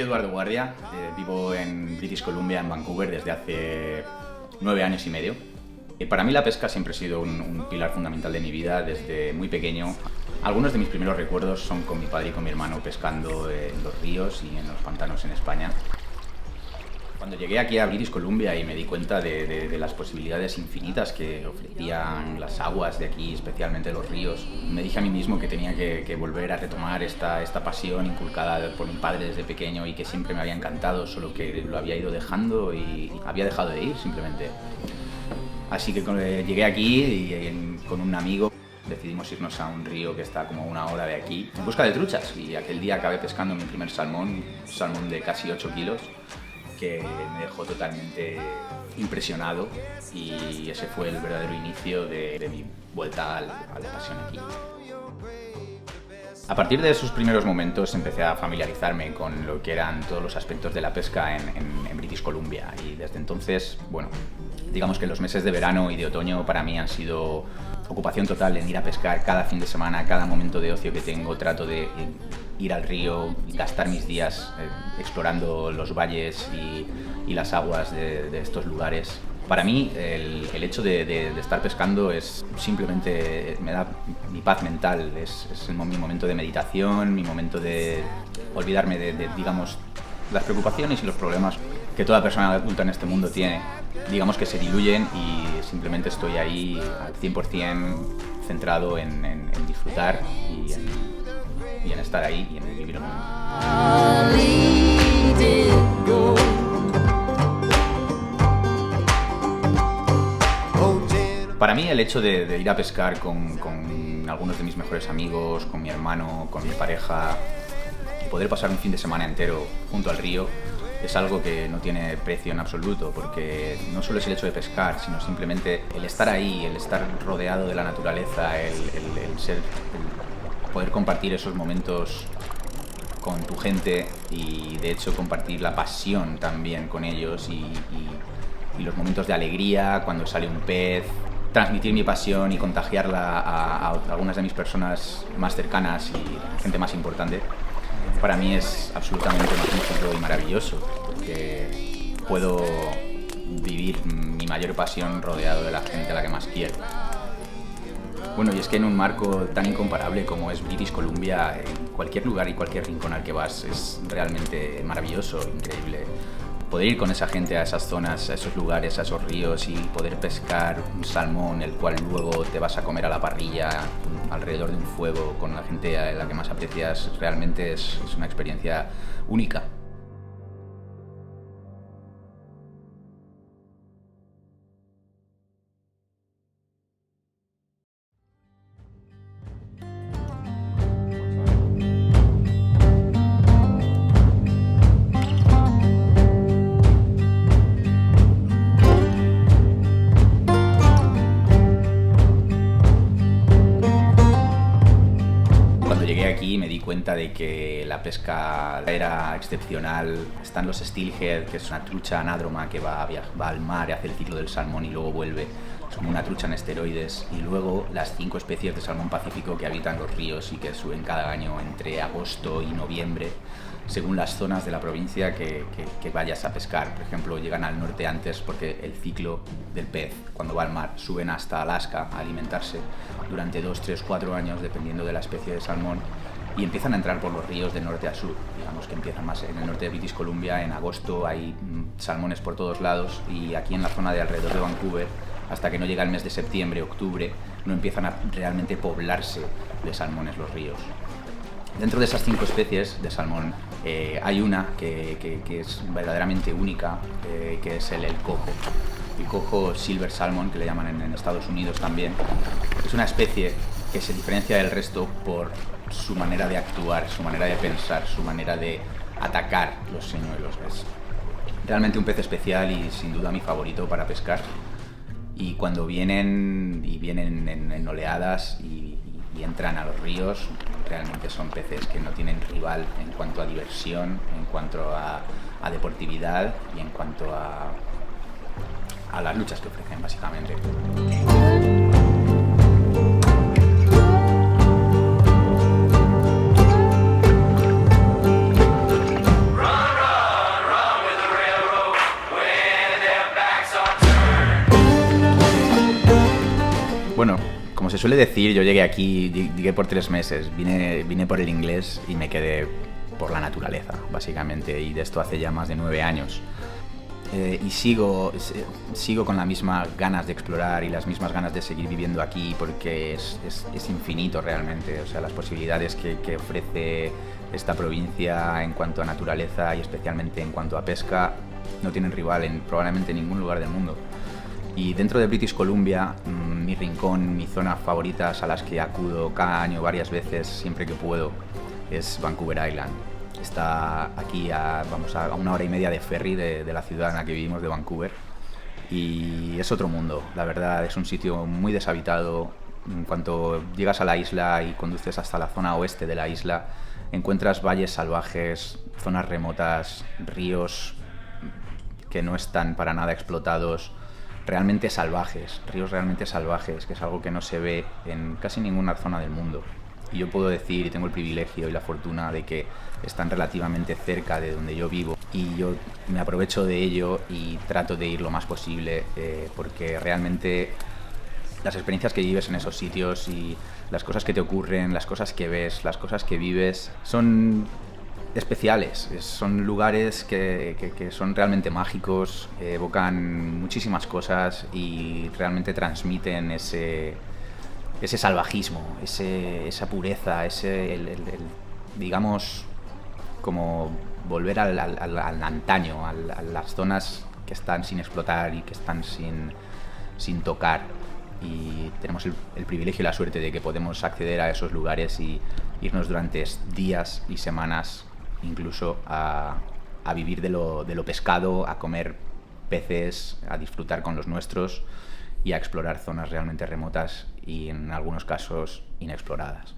Eduardo Guardia, vivo en British Columbia, en Vancouver, desde hace 9 años y medio. Para mí la pesca siempre ha sido un pilar fundamental de mi vida desde muy pequeño. Algunos de mis primeros recuerdos son con mi padre y con mi hermano pescando en los ríos y en los pantanos en España. Cuando llegué aquí a British Columbia y me di cuenta de las posibilidades infinitas que ofrecían las aguas de aquí, especialmente los ríos, me dije a mí mismo que tenía que volver a retomar esta pasión inculcada por mi padre desde pequeño y que siempre me había encantado, solo que lo había ido dejando y había dejado de ir simplemente. Así que llegué aquí y con un amigo decidimos irnos a un río que está como a 1 hora de aquí en busca de truchas, y aquel día acabé pescando mi primer salmón, un salmón de casi 8 kilos, que me dejó totalmente impresionado, y ese fue el verdadero inicio de mi vuelta a la pasión aquí. A partir de esos primeros momentos empecé a familiarizarme con lo que eran todos los aspectos de la pesca en British Columbia, y desde entonces, bueno, digamos que los meses de verano y de otoño para mí han sido ocupación total en ir a pescar cada fin de semana, cada momento de ocio que tengo. Trato de ir al río y gastar mis días explorando los valles y las aguas de estos lugares. Para mí el hecho de estar pescando es simplemente, me da mi paz mental, es mi momento de meditación, mi momento de olvidarme de digamos, las preocupaciones y los problemas que toda persona adulta en este mundo tiene. Digamos que se diluyen y simplemente estoy ahí al 100% centrado en disfrutar y en estar ahí y en vivir el momento. Para mí el hecho de ir a pescar con algunos de mis mejores amigos, con mi hermano, con mi pareja, y poder pasar un fin de semana entero junto al río es algo que no tiene precio en absoluto, porque no solo es el hecho de pescar, sino simplemente el estar ahí, el estar rodeado de la naturaleza, el poder compartir esos momentos con tu gente y de hecho compartir la pasión también con ellos y los momentos de alegría cuando sale un pez, transmitir mi pasión y contagiarla a algunas de mis personas más cercanas y gente más importante. Para mí es absolutamente magnífico y maravilloso, porque puedo vivir mi mayor pasión rodeado de la gente a la que más quiero. Bueno, y es que en un marco tan incomparable como es British Columbia, en cualquier lugar y cualquier rincón al que vas es realmente maravilloso, increíble. Poder ir con esa gente a esas zonas, a esos lugares, a esos ríos y poder pescar un salmón, el cual luego te vas a comer a la parrilla alrededor de un fuego con la gente a la que más aprecias, realmente es una experiencia única. Aquí me di cuenta de que la pesca era excepcional. Están los steelhead, que es una trucha anádroma que va al mar y hace el ciclo del salmón y luego vuelve. Es como una trucha en esteroides. Y luego las 5 especies de salmón pacífico que habitan los ríos y que suben cada año entre agosto y noviembre, según las zonas de la provincia que vayas a pescar. Por ejemplo, llegan al norte antes porque el ciclo del pez, cuando va al mar, suben hasta Alaska a alimentarse durante 2, 3, 4 años, dependiendo de la especie de salmón, y empiezan a entrar por los ríos de norte a sur. Digamos que empiezan más en el norte de British Columbia. En agosto hay salmones por todos lados, y aquí en la zona de alrededor de Vancouver, hasta que no llega el mes de septiembre, octubre, no empiezan a realmente poblarse de salmones los ríos. Dentro de esas 5 especies de salmón hay una que es verdaderamente única, que es el coho. El coho silver salmon, que le llaman en Estados Unidos también. Es una especie que se diferencia del resto por su manera de actuar, su manera de pensar, su manera de atacar los señuelos. Es realmente un pez especial y sin duda mi favorito para pescar. Y cuando vienen en oleadas y entran a los ríos, realmente son peces que no tienen rival en cuanto a diversión, en cuanto a deportividad y en cuanto a las luchas que ofrecen, básicamente. Run, Bueno, como se suele decir, yo llegué aquí, llegué por 3 meses, vine por el inglés y me quedé por la naturaleza, básicamente, y de esto hace ya más de 9 años. Y sigo con las mismas ganas de explorar y las mismas ganas de seguir viviendo aquí porque es infinito realmente. O sea, las posibilidades que ofrece esta provincia en cuanto a naturaleza y especialmente en cuanto a pesca no tienen rival en probablemente ningún lugar del mundo. Y dentro de British Columbia, mi rincón, mi zona favoritas a las que acudo cada año varias veces, siempre que puedo, es Vancouver Island. Está aquí a 1 hora y media de ferry de la ciudad en la que vivimos, de Vancouver. Y es otro mundo, la verdad, es un sitio muy deshabitado. En cuanto llegas a la isla y conduces hasta la zona oeste de la isla, encuentras valles salvajes, zonas remotas, ríos que no están para nada explotados, ríos realmente salvajes, que es algo que no se ve en casi ninguna zona del mundo. Y yo puedo decir, y tengo el privilegio y la fortuna de que están relativamente cerca de donde yo vivo, y yo me aprovecho de ello y trato de ir lo más posible, porque realmente las experiencias que vives en esos sitios y las cosas que te ocurren, las cosas que ves, las cosas que vives, son especiales. Son lugares que son realmente mágicos, evocan muchísimas cosas y realmente transmiten ese salvajismo, esa pureza, digamos, como volver al antaño, a las zonas que están sin explotar y que están sin tocar. Y tenemos el privilegio y la suerte de que podemos acceder a esos lugares y irnos durante días y semanas incluso a vivir de lo pescado, a comer peces, a disfrutar con los nuestros y a explorar zonas realmente remotas y en algunos casos inexploradas.